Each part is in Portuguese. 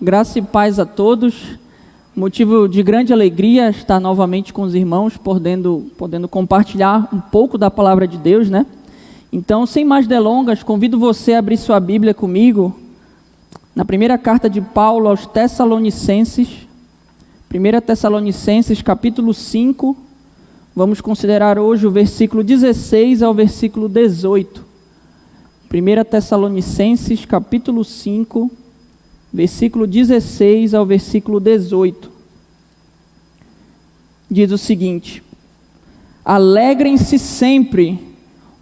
Graça e paz a todos. Motivo de grande alegria estar novamente com os irmãos, podendo compartilhar um pouco da palavra de Deus, né? Então, sem mais delongas, convido você a abrir sua Bíblia comigo na primeira carta de Paulo aos Tessalonicenses, 1 Tessalonicenses, capítulo 5. Vamos considerar hoje o versículo 16 ao versículo 18. 1 Tessalonicenses, capítulo 5, versículo 16 ao versículo 18. Diz o seguinte: alegrem-se sempre,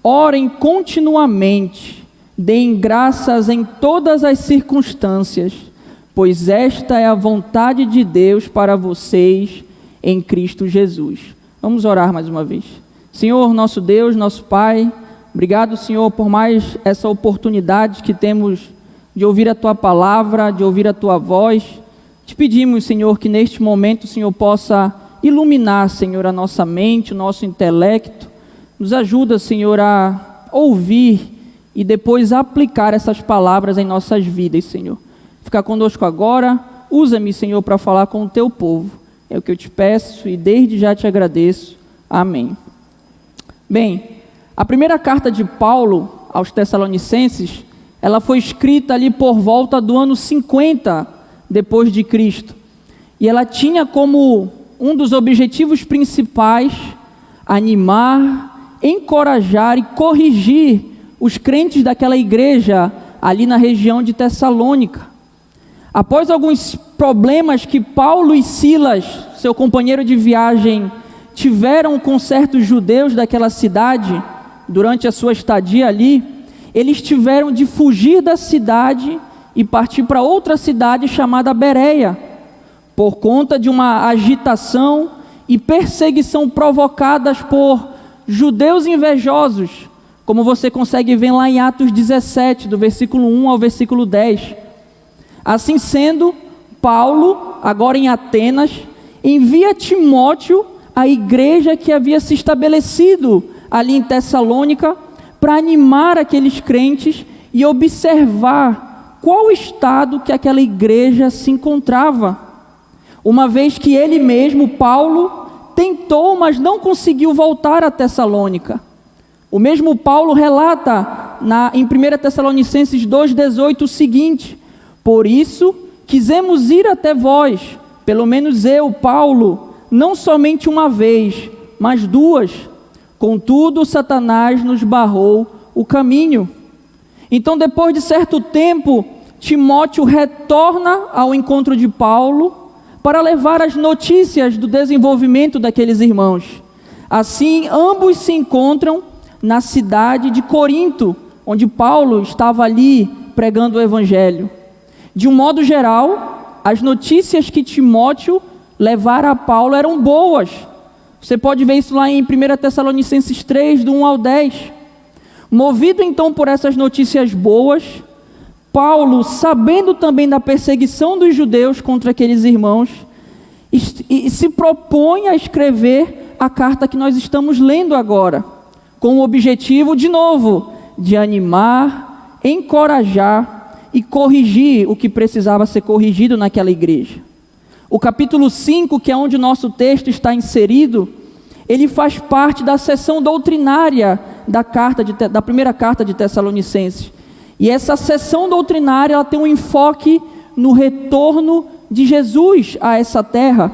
orem continuamente, deem graças em todas as circunstâncias, pois esta é a vontade de Deus para vocês em Cristo Jesus. Vamos orar mais uma vez. Senhor, nosso Deus, nosso Pai, obrigado, Senhor, por mais essa oportunidade que temos de ouvir a Tua palavra, de ouvir a Tua voz. Te pedimos, Senhor, que neste momento o Senhor possa iluminar, Senhor, a nossa mente, o nosso intelecto. Nos ajuda, Senhor, a ouvir e depois aplicar essas palavras em nossas vidas, Senhor. Fica conosco agora, usa-me, Senhor, para falar com o Teu povo. É o que eu te peço e desde já te agradeço. Amém. Bem, a primeira carta de Paulo aos Tessalonicenses, ela foi escrita ali por volta do ano 50 depois de Cristo. E ela tinha como um dos objetivos principais animar, encorajar e corrigir os crentes daquela igreja ali na região de Tessalônica. Após alguns problemas que Paulo e Silas, seu companheiro de viagem, tiveram com certos judeus daquela cidade durante a sua estadia ali, eles tiveram de fugir da cidade e partir para outra cidade chamada Bereia, por conta de uma agitação e perseguição provocadas por judeus invejosos, como você consegue ver lá em Atos 17, do versículo 1 ao versículo 10. Assim sendo, Paulo, agora em Atenas, envia Timóteo à igreja que havia se estabelecido ali em Tessalônica, para animar aqueles crentes e observar qual estado que aquela igreja se encontrava. Uma vez que ele mesmo, Paulo, tentou, mas não conseguiu voltar a Tessalônica. O mesmo Paulo relata em 1 Tessalonicenses 2,18 o seguinte: por isso quisemos ir até vós, pelo menos eu, Paulo, não somente uma vez, mas duas. Contudo, Satanás nos barrou o caminho. Então, depois de certo tempo, Timóteo retorna ao encontro de Paulo para levar as notícias do desenvolvimento daqueles irmãos. Assim, ambos se encontram na cidade de Corinto, onde Paulo estava ali pregando o evangelho. De um modo geral, as notícias que Timóteo levara a Paulo eram boas. Você pode ver isso lá em 1 Tessalonicenses 3, do 1 ao 10. Movido então por essas notícias boas, Paulo, sabendo também da perseguição dos judeus contra aqueles irmãos, se propõe a escrever a carta que nós estamos lendo agora, com o objetivo, de novo, de animar, encorajar e corrigir o que precisava ser corrigido naquela igreja. O capítulo 5, que é onde o nosso texto está inserido, ele faz parte da seção doutrinária da primeira carta de Tessalonicenses. E essa seção doutrinária, ela tem um enfoque no retorno de Jesus a essa terra,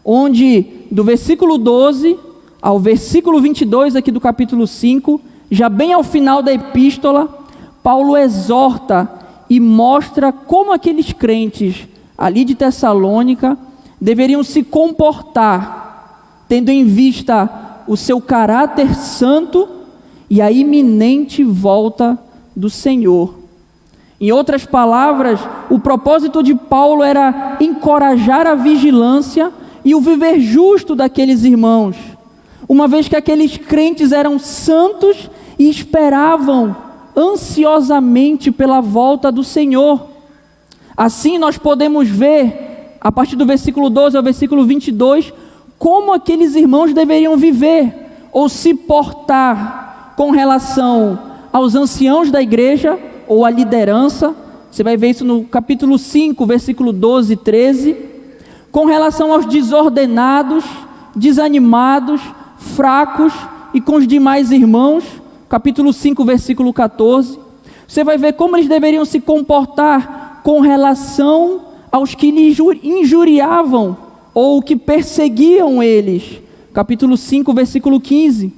onde do versículo 12 ao versículo 22 aqui do capítulo 5, já bem ao final da epístola, Paulo exorta e mostra como aqueles crentes ali de Tessalônica deveriam se comportar, tendo em vista o seu caráter santo e a iminente volta do Senhor. Em outras palavras, o propósito de Paulo era encorajar a vigilância e o viver justo daqueles irmãos, uma vez que aqueles crentes eram santos e esperavam ansiosamente pela volta do Senhor. Assim nós podemos ver, a partir do versículo 12 ao versículo 22, como aqueles irmãos deveriam viver ou se portar com relação aos anciãos da igreja ou à liderança, Você vai ver isso no capítulo 5, versículo 12 e 13. Com relação aos desordenados, desanimados, fracos e com os demais irmãos, capítulo 5, versículo 14. Você vai ver como eles deveriam se comportar com relação aos que lhe injuriavam ou que perseguiam eles, capítulo 5, versículo 15.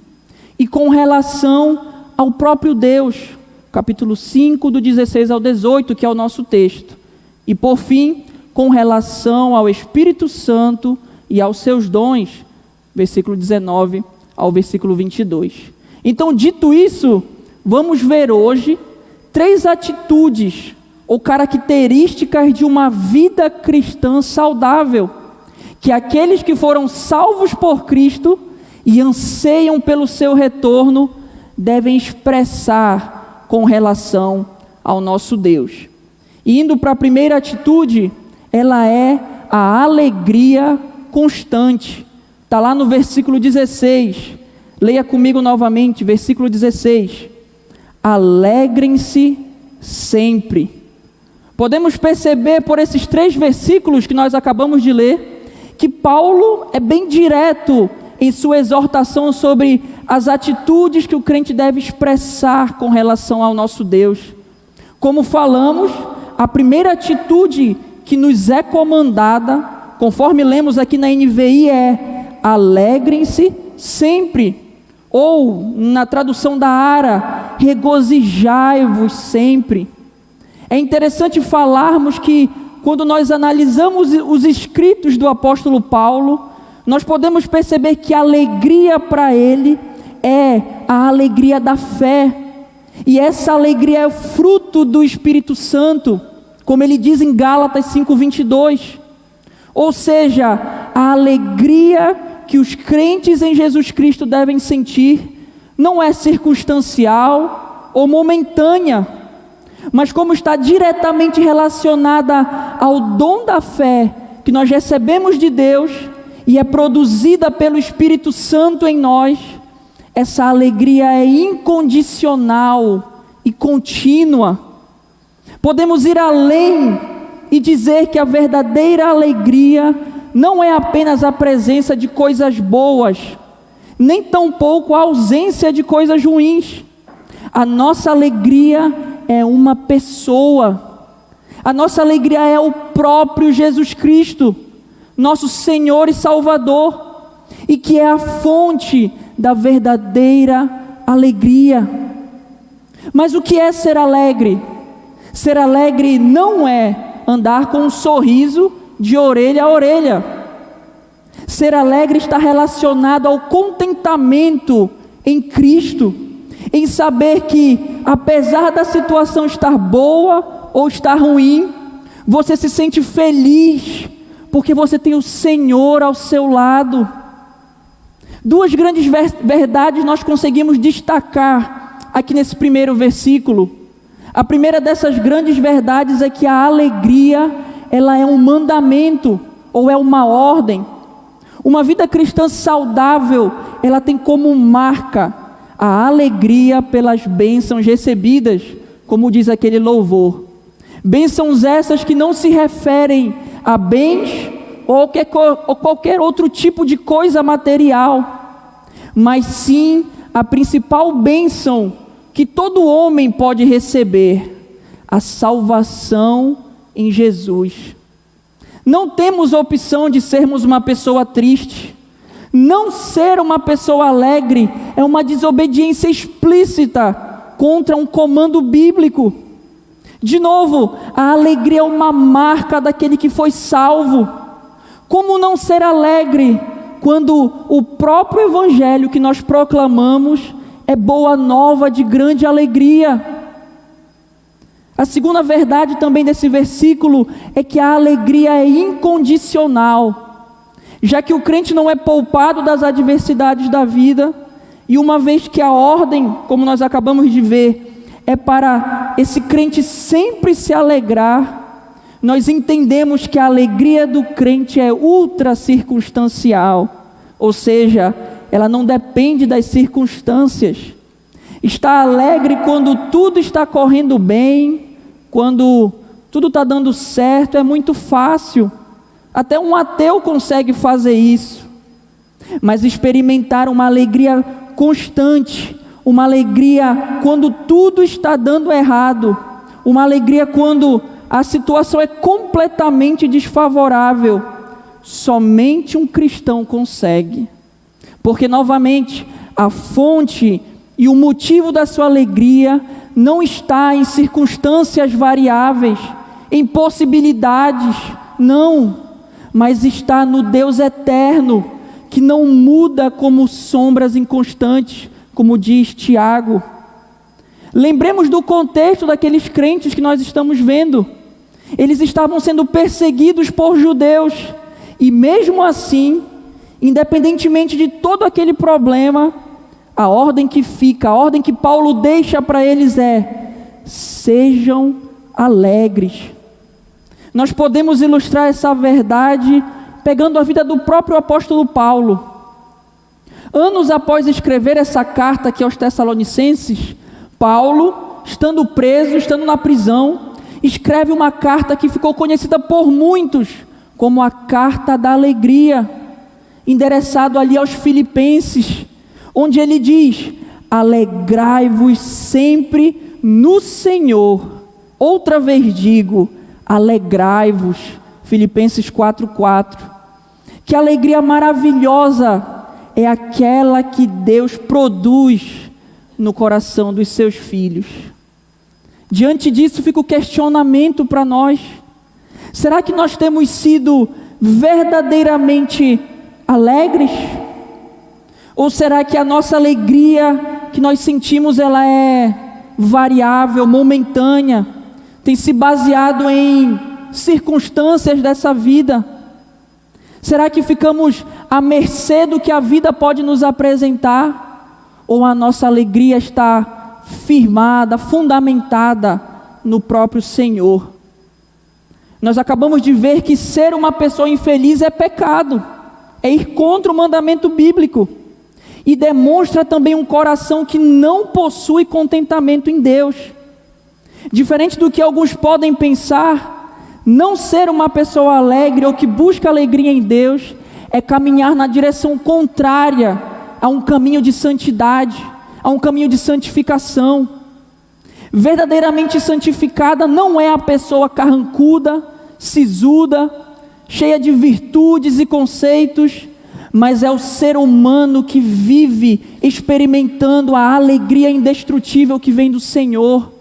E com relação ao próprio Deus, capítulo 5, do 16 ao 18, que é o nosso texto. E por fim, com relação ao Espírito Santo e aos seus dons, versículo 19 ao versículo 22. Então, dito isso, vamos ver hoje 3 atitudes ou características de uma vida cristã saudável, que aqueles que foram salvos por Cristo e anseiam pelo seu retorno devem expressar com relação ao nosso Deus. E indo para a primeira atitude, ela é a alegria constante. Está lá no versículo 16. Leia comigo novamente, versículo 16. Alegrem-se sempre. Podemos perceber por esses 3 versículos que nós acabamos de ler, que Paulo é bem direto em sua exortação sobre as atitudes que o crente deve expressar com relação ao nosso Deus. Como falamos, a primeira atitude que nos é comandada, conforme lemos aqui na NVI, é alegrem-se sempre. Ou, na tradução da ARA, regozijai-vos sempre. É interessante falarmos que, quando nós analisamos os escritos do apóstolo Paulo, nós podemos perceber que a alegria para ele é a alegria da fé. E essa alegria é fruto do Espírito Santo, como ele diz em Gálatas 5:22. Ou seja, a alegria que os crentes em Jesus Cristo devem sentir não é circunstancial ou momentânea, mas como está diretamente relacionada ao dom da fé que nós recebemos de Deus e é produzida pelo Espírito Santo em nós, essa alegria é incondicional e contínua. Podemos ir além e dizer que a verdadeira alegria não é apenas a presença de coisas boas, nem tampouco a ausência de coisas ruins. A nossa alegria é uma pessoa. A nossa alegria é o próprio Jesus Cristo, nosso Senhor e Salvador, e que é a fonte da verdadeira alegria. Mas o que é ser alegre? Ser alegre não é andar com um sorriso de orelha a orelha. Ser alegre está relacionado ao contentamento em Cristo, em saber que, apesar da situação estar boa ou estar ruim, você se sente feliz, porque você tem o Senhor ao seu lado. 2 grandes verdades nós conseguimos destacar aqui nesse primeiro versículo. A primeira dessas grandes verdades é que a alegria, ela é um mandamento, ou é uma ordem. Uma vida cristã saudável, ela tem como marca a alegria pelas bênçãos recebidas, como diz aquele louvor. Bênçãos essas que não se referem a bens ou qualquer outro tipo de coisa material, mas sim a principal bênção que todo homem pode receber, a salvação em Jesus. Não temos a opção de sermos uma pessoa triste. Não ser uma pessoa alegre é uma desobediência explícita contra um comando bíblico. De novo, a alegria é uma marca daquele que foi salvo. Como não ser alegre quando o próprio evangelho que nós proclamamos é boa nova de grande alegria? A segunda verdade também desse versículo é que a alegria é incondicional, já que o crente não é poupado das adversidades da vida, e uma vez que a ordem, como nós acabamos de ver, é para esse crente sempre se alegrar, nós entendemos que a alegria do crente é ultra circunstancial, ou seja, ela não depende das circunstâncias. Está alegre quando tudo está correndo bem, quando tudo está dando certo, é muito fácil. Até um ateu consegue fazer isso. Mas experimentar uma alegria constante, uma alegria quando tudo está dando errado, uma alegria quando a situação é completamente desfavorável, somente um cristão consegue. Porque, novamente, a fonte e o motivo da sua alegria não está em circunstâncias variáveis, em possibilidades, não, mas está no Deus eterno, que não muda como sombras inconstantes, como diz Tiago. Lembremos do contexto daqueles crentes que nós estamos vendo. Eles estavam sendo perseguidos por judeus, e mesmo assim, independentemente de todo aquele problema, a ordem que fica, a ordem que Paulo deixa para eles é: sejam alegres. Nós podemos ilustrar essa verdade pegando a vida do próprio apóstolo Paulo. Anos após escrever essa carta aqui aos Tessalonicenses, Paulo, estando preso, estando na prisão, escreve uma carta que ficou conhecida por muitos como a Carta da Alegria, endereçado ali aos Filipenses, onde ele diz: alegrai-vos sempre no Senhor. Outra vez digo, alegrai-vos. Filipenses 4:4. Que alegria maravilhosa é aquela que Deus produz no coração dos seus filhos. Diante disso fica o questionamento para nós: será que nós temos sido verdadeiramente alegres? Ou será que a nossa alegria que nós sentimos, ela é variável, momentânea, tem se baseado em circunstâncias dessa vida? Será que ficamos à mercê do que a vida pode nos apresentar? Ou a nossa alegria está firmada, fundamentada no próprio Senhor? Nós acabamos de ver que ser uma pessoa infeliz é pecado, é ir contra o mandamento bíblico, e demonstra também um coração que não possui contentamento em Deus. Diferente do que alguns podem pensar, não ser uma pessoa alegre ou que busca alegria em Deus é caminhar na direção contrária a um caminho de santidade, a um caminho de santificação. Verdadeiramente santificada não é a pessoa carrancuda, sisuda, cheia de virtudes e conceitos, mas é o ser humano que vive experimentando a alegria indestrutível que vem do Senhor.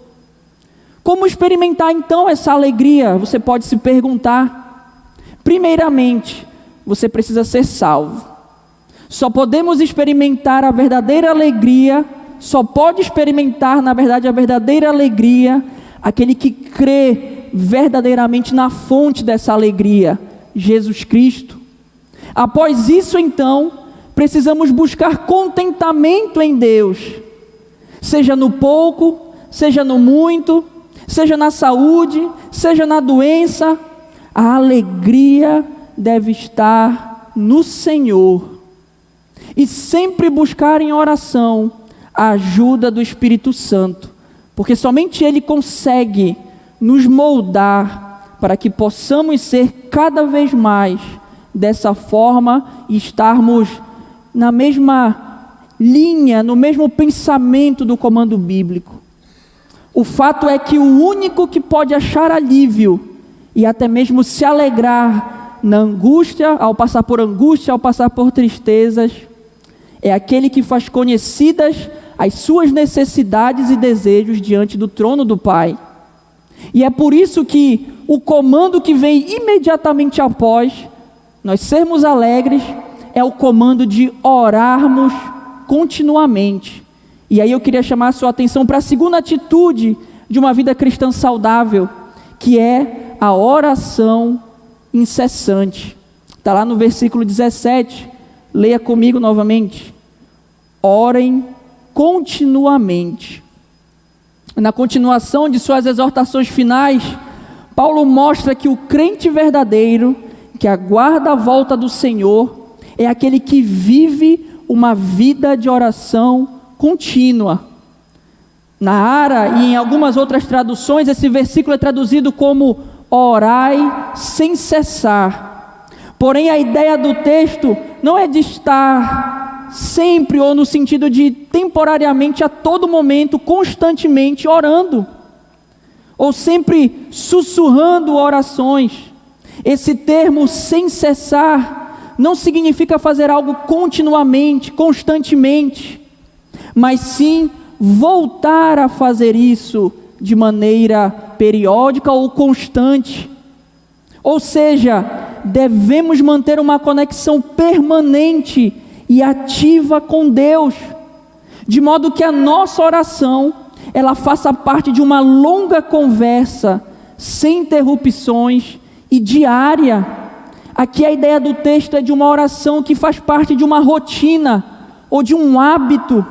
Como experimentar então essa alegria? Você pode se perguntar. Primeiramente, você precisa ser salvo. Só podemos experimentar a verdadeira alegria, só pode experimentar, na verdade, a verdadeira alegria, aquele que crê verdadeiramente na fonte dessa alegria, Jesus Cristo. Após isso, então, precisamos buscar contentamento em Deus, seja no pouco, seja no muito, seja na saúde, seja na doença. A alegria deve estar no Senhor, e sempre buscar em oração a ajuda do Espírito Santo, porque somente Ele consegue nos moldar para que possamos ser cada vez mais dessa forma e estarmos na mesma linha, no mesmo pensamento do comando bíblico. O fato é que o único que pode achar alívio e até mesmo se alegrar na angústia, ao passar por tristezas, é aquele que faz conhecidas as suas necessidades e desejos diante do trono do Pai. E é por isso que o comando que vem imediatamente após nós sermos alegres é o comando de orarmos continuamente. E aí eu queria chamar a sua atenção para a segunda atitude de uma vida cristã saudável, que é a oração incessante. Está lá no versículo 17, leia comigo novamente. Orem continuamente. Na continuação de suas exortações finais, Paulo mostra que o crente verdadeiro, que aguarda a volta do Senhor, é aquele que vive uma vida de oração contínua. Na ARA e em algumas outras traduções, esse versículo é traduzido como orai sem cessar. Porém, a ideia do texto não é de estar sempre ou no sentido de temporariamente, a todo momento, constantemente orando, ou sempre sussurrando orações. Esse termo sem cessar não significa fazer algo continuamente, constantemente, mas sim voltar a fazer isso de maneira periódica ou constante. Ou seja, devemos manter uma conexão permanente e ativa com Deus, de modo que a nossa oração, ela faça parte de uma longa conversa, sem interrupções e diária. Aqui a ideia do texto é de uma oração que faz parte de uma rotina ou de um hábito.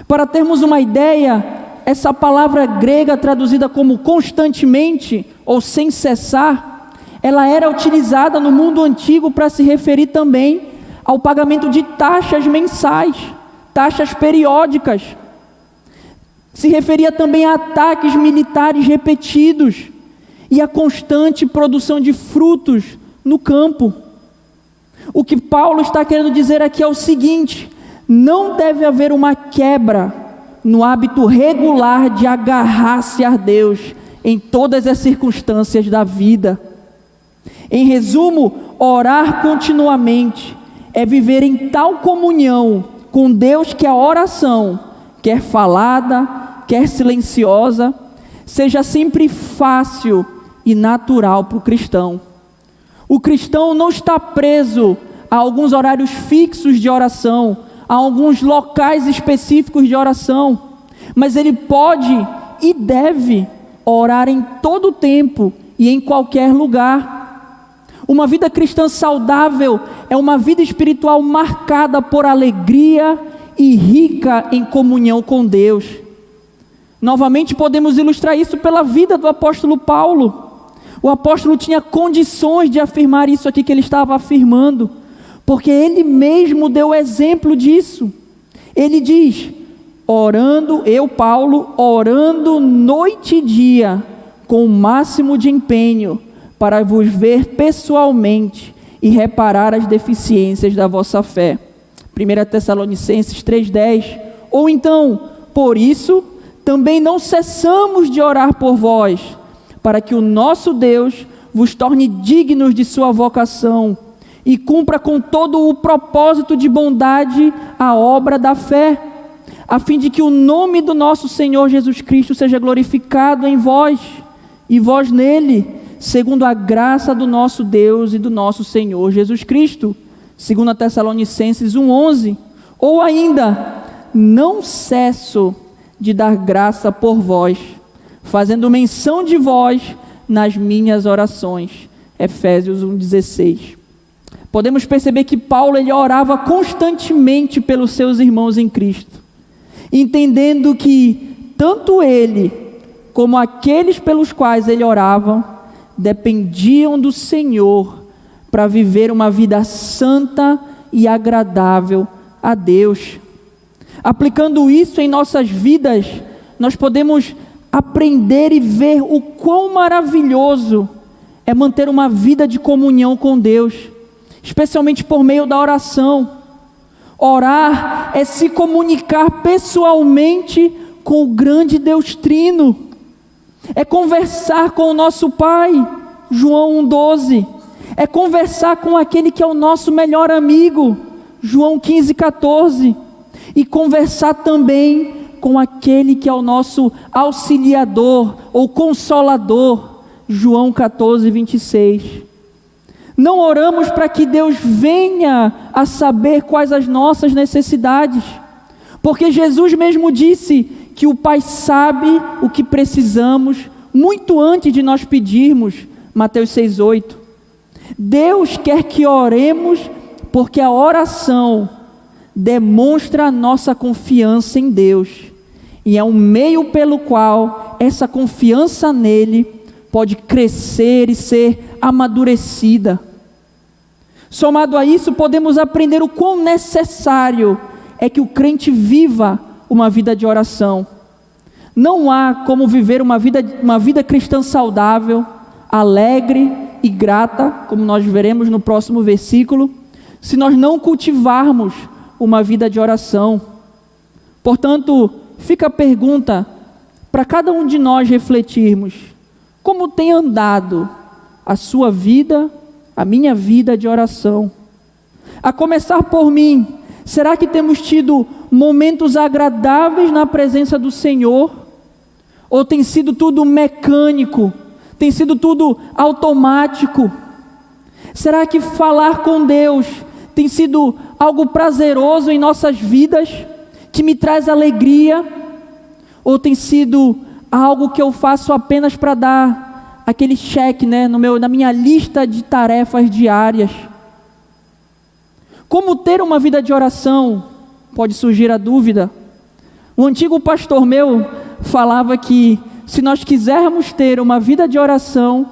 Para termos uma ideia, essa palavra grega traduzida como constantemente ou sem cessar, ela era utilizada no mundo antigo para se referir também ao pagamento de taxas mensais, taxas periódicas. Se referia também a ataques militares repetidos e a constante produção de frutos no campo. O que Paulo está querendo dizer aqui é o seguinte: não deve haver uma quebra no hábito regular de agarrar-se a Deus em todas as circunstâncias da vida. Em resumo, orar continuamente é viver em tal comunhão com Deus que a oração, quer falada, quer silenciosa, seja sempre fácil e natural para o cristão. O cristão não está preso a alguns horários fixos de oração, a alguns locais específicos de oração, mas ele pode e deve orar em todo o tempo e em qualquer lugar. Uma vida cristã saudável é uma vida espiritual marcada por alegria e rica em comunhão com Deus. Novamente podemos ilustrar isso pela vida do apóstolo Paulo. O apóstolo tinha condições de afirmar isso aqui que ele estava afirmando, porque ele mesmo deu exemplo disso. Ele diz: orando, eu, Paulo, orando noite e dia, com o máximo de empenho, para vos ver pessoalmente e reparar as deficiências da vossa fé. 1 Tessalonicenses 3,10. Ou então, por isso, também não cessamos de orar por vós, para que o nosso Deus vos torne dignos de sua vocação e cumpra com todo o propósito de bondade a obra da fé, a fim de que o nome do nosso Senhor Jesus Cristo seja glorificado em vós e vós nele, segundo a graça do nosso Deus e do nosso Senhor Jesus Cristo. 2 Tessalonicenses 1,11. Ou ainda, não cesso de dar graça por vós, fazendo menção de vós nas minhas orações. Efésios 1,16. Podemos perceber que Paulo, ele orava constantemente pelos seus irmãos em Cristo, entendendo que tanto ele como aqueles pelos quais ele orava dependiam do Senhor para viver uma vida santa e agradável a Deus. Aplicando isso em nossas vidas, nós podemos aprender e ver o quão maravilhoso é manter uma vida de comunhão com Deus, especialmente por meio da oração. Orar é se comunicar pessoalmente com o grande Deus Trino, é conversar com o nosso Pai, João 1,12, é conversar com aquele que é o nosso melhor amigo, João 15,14, e conversar também com aquele que é o nosso auxiliador ou consolador, João 14,26. Não oramos para que Deus venha a saber quais as nossas necessidades, porque Jesus mesmo disse que o Pai sabe o que precisamos muito antes de nós pedirmos, Mateus 6,8. Deus quer que oremos porque a oração demonstra a nossa confiança em Deus, e é um meio pelo qual essa confiança nele pode crescer e ser amadurecida. Somado a isso, podemos aprender o quão necessário é que o crente viva uma vida de oração. Não há como viver uma vida cristã saudável, alegre e grata, como nós veremos no próximo versículo, se nós não cultivarmos uma vida de oração. Portanto, fica a pergunta para cada um de nós refletirmos: como tem andado a sua vida, a minha vida de oração? A começar por mim, será que temos tido momentos agradáveis na presença do Senhor? Ou tem sido tudo mecânico? Tem sido tudo automático? Será que falar com Deus tem sido algo prazeroso em nossas vidas, que me traz alegria? Ou tem sido algo que eu faço apenas para dar aquele cheque, na minha lista de tarefas diárias? Como ter uma vida de oração? Pode surgir a dúvida. Um antigo pastor meu falava que se nós quisermos ter uma vida de oração,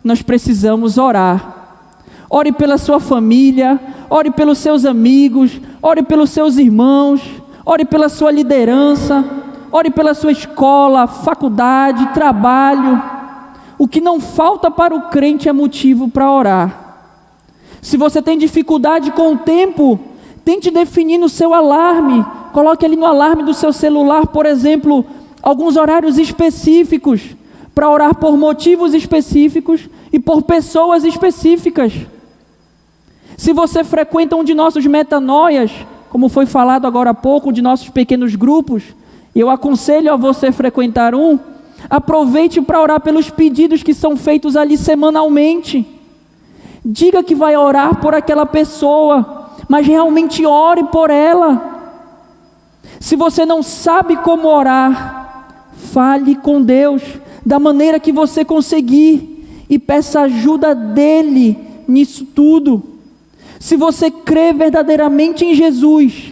nós precisamos orar. Ore pela sua família, ore pelos seus amigos, ore pelos seus irmãos, ore pela sua liderança, ore pela sua escola, faculdade, trabalho. O que não falta para o crente é motivo para orar. Se você tem dificuldade com o tempo, tente definir no seu alarme. Coloque ali no alarme do seu celular, por exemplo, alguns horários específicos para orar por motivos específicos e por pessoas específicas. Se você frequenta um de nossos metanoias, como foi falado agora há pouco, um de nossos pequenos grupos, eu aconselho a você frequentar um. Aproveite para orar pelos pedidos que são feitos ali semanalmente. Diga que vai orar por aquela pessoa, mas realmente ore por ela. Se você não sabe como orar, fale com Deus da maneira que você conseguir e peça ajuda dele nisso tudo. Se você crê verdadeiramente em Jesus,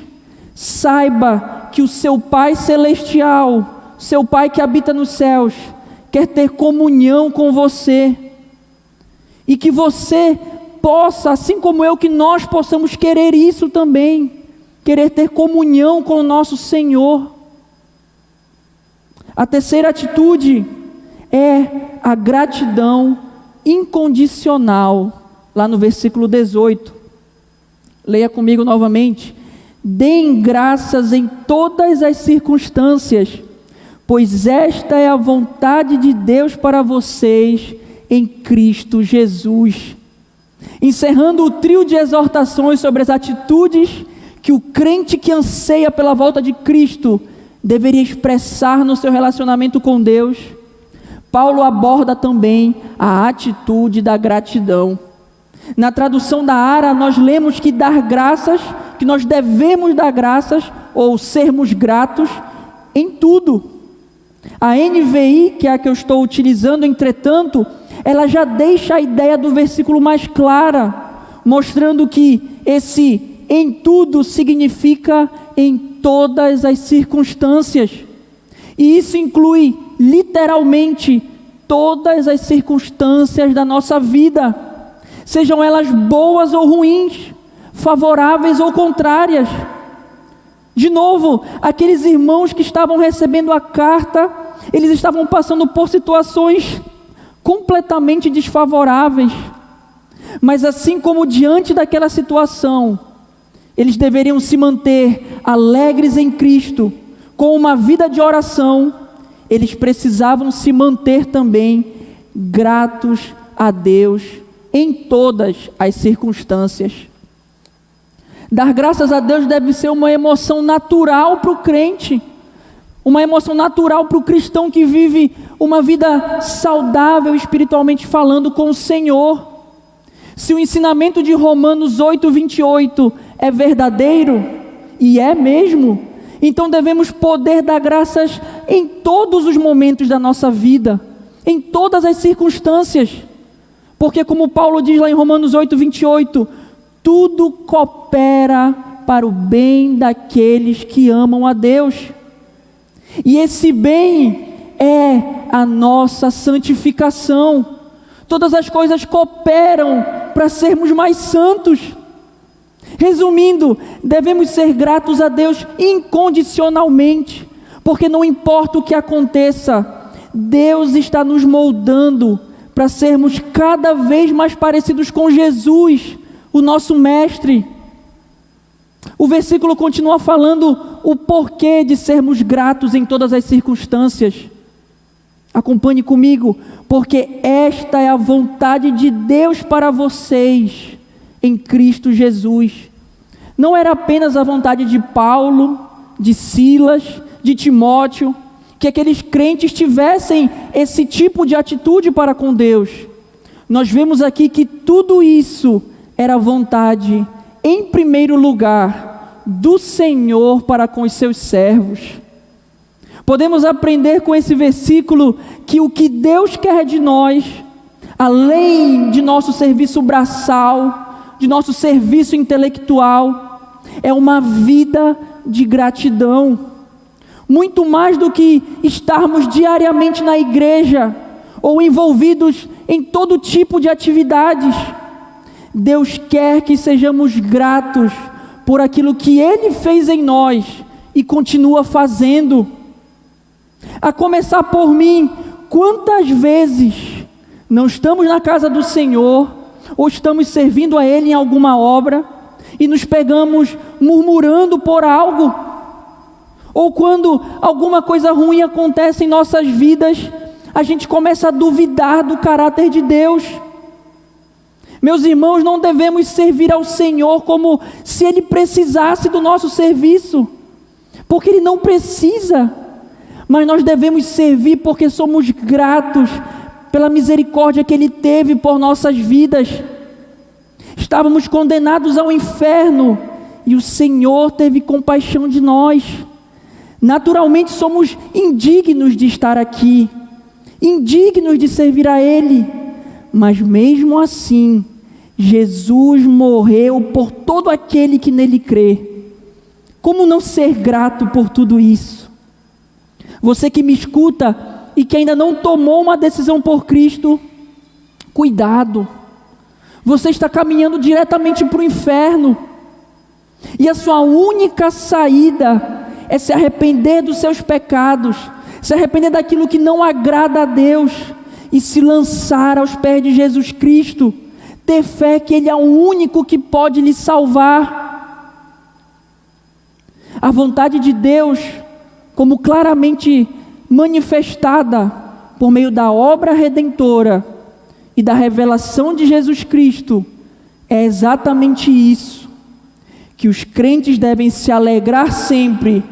saiba que o seu Pai Celestial, seu Pai que habita nos céus, quer ter comunhão com você. E que você possa, assim como eu, que nós possamos querer isso também, querer ter comunhão com o nosso Senhor. A terceira atitude é a gratidão incondicional, lá no versículo 18. Leia comigo novamente. Deem graças em todas as circunstâncias, pois esta é a vontade de Deus para vocês em Cristo Jesus. Encerrando o trio de exortações sobre as atitudes que o crente que anseia pela volta de Cristo deveria expressar no seu relacionamento com Deus, Paulo aborda também a atitude da gratidão. Na tradução da ARA, nós lemos que que nós devemos dar graças ou sermos gratos em tudo. A NVI, que é a que eu estou utilizando, entretanto, ela já deixa a ideia do versículo mais clara, mostrando que esse em tudo significa em todas as circunstâncias. E isso inclui literalmente todas as circunstâncias da nossa vida, sejam elas boas ou ruins, favoráveis ou contrárias. De novo, aqueles irmãos que estavam recebendo a carta, eles estavam passando por situações completamente desfavoráveis, mas assim como diante daquela situação, eles deveriam se manter alegres em Cristo, com uma vida de oração, eles precisavam se manter também gratos a Deus em todas as circunstâncias. Dar graças a Deus deve ser uma emoção natural para o crente, uma emoção natural para o cristão que vive uma vida saudável espiritualmente falando com o Senhor. Se o ensinamento de Romanos 8:28 é verdadeiro, e é mesmo, então devemos poder dar graças em todos os momentos da nossa vida, em todas as circunstâncias, porque como Paulo diz lá em Romanos 8:28, tudo coopera para o bem daqueles que amam a Deus. E esse bem é a nossa santificação. Todas as coisas cooperam para sermos mais santos. Resumindo, devemos ser gratos a Deus incondicionalmente, Porque não importa o que aconteça, Deus está nos moldando para sermos cada vez mais parecidos com Jesus, o nosso mestre. O versículo continua falando o porquê de sermos gratos em todas as circunstâncias. Acompanhe comigo, porque esta é a vontade de Deus para vocês em Cristo Jesus. Não era apenas a vontade de Paulo, de Silas, de Timóteo, que aqueles crentes tivessem esse tipo de atitude para com Deus. Nós vemos aqui que tudo isso era vontade, em primeiro lugar, do Senhor para com os seus servos. Podemos aprender com esse versículo que o que Deus quer de nós, além de nosso serviço braçal, de nosso serviço intelectual, é uma vida de gratidão. Muito mais do que estarmos diariamente na igreja ou envolvidos em todo tipo de atividades. Deus quer que sejamos gratos por aquilo que Ele fez em nós e continua fazendo. A começar por mim, quantas vezes não estamos na casa do Senhor ou estamos servindo a Ele em alguma obra e nos pegamos murmurando por algo, ou quando alguma coisa ruim acontece em nossas vidas, a gente começa a duvidar do caráter de Deus. Meus irmãos, não devemos servir ao Senhor como se Ele precisasse do nosso serviço, porque Ele não precisa, mas nós devemos servir porque somos gratos pela misericórdia que Ele teve por nossas vidas. Estávamos condenados ao inferno e o Senhor teve compaixão de nós. Naturalmente somos indignos de estar aqui, indignos de servir a Ele, mas mesmo assim, Jesus morreu por todo aquele que nele crê. Como não ser grato por tudo isso? Você que me escuta e que ainda não tomou uma decisão por Cristo, cuidado. Você está caminhando diretamente para o inferno. E a sua única saída é se arrepender dos seus pecados, se arrepender daquilo que não agrada a Deus e se lançar aos pés de Jesus Cristo. Ter fé que Ele é o único que pode lhe salvar. A vontade de Deus, como claramente manifestada por meio da obra redentora e da revelação de Jesus Cristo, é exatamente isso: que os crentes devem se alegrar sempre,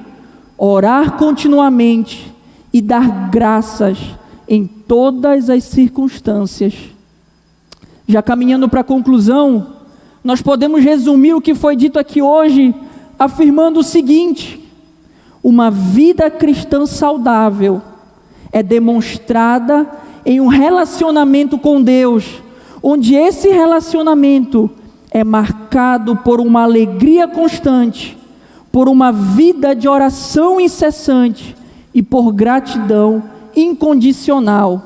orar continuamente e dar graças em todas as circunstâncias. Já caminhando para a conclusão, nós podemos resumir o que foi dito aqui hoje, afirmando o seguinte: uma vida cristã saudável é demonstrada em um relacionamento com Deus, onde esse relacionamento é marcado por uma alegria constante, por uma vida de oração incessante e por gratidão incondicional.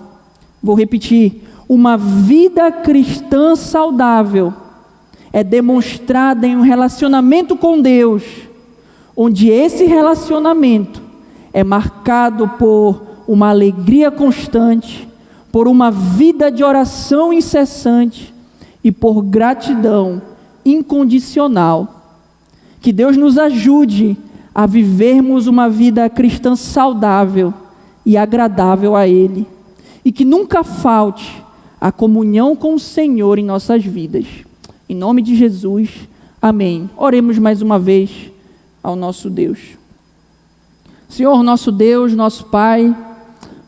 Vou repetir: uma vida cristã saudável é demonstrada em um relacionamento com Deus, onde esse relacionamento é marcado por uma alegria constante, por uma vida de oração incessante e por gratidão incondicional. Que Deus nos ajude a vivermos uma vida cristã saudável e agradável a Ele, e que nunca falte a comunhão com o Senhor em nossas vidas. Em nome de Jesus, amém. Oremos mais uma vez ao nosso Deus. Senhor, nosso Deus, nosso Pai,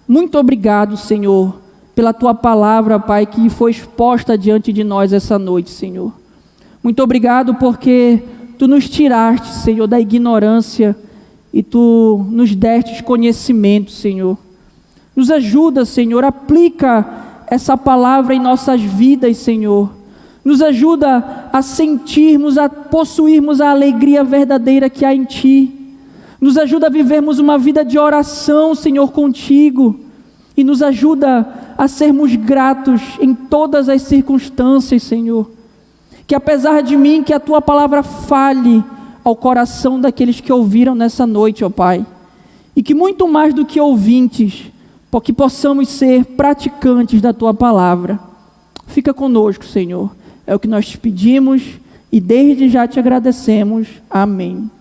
muito obrigado, Senhor, pela Tua palavra, Pai, que foi exposta diante de nós essa noite, Senhor. Muito obrigado porque Tu nos tiraste, Senhor, da ignorância e Tu nos deste conhecimento, Senhor. Nos ajuda, Senhor, aplica essa palavra em nossas vidas, Senhor. Nos ajuda a sentirmos, a possuirmos a alegria verdadeira que há em Ti. Nos ajuda a vivermos uma vida de oração, Senhor, contigo. E nos ajuda a sermos gratos em todas as circunstâncias, Senhor. Que apesar de mim, que a Tua palavra fale ao coração daqueles que ouviram nessa noite, ó Pai. e que muito mais do que ouvintes, que possamos ser praticantes da Tua palavra. Fica conosco, Senhor. É o que nós te pedimos e desde já te agradecemos. Amém.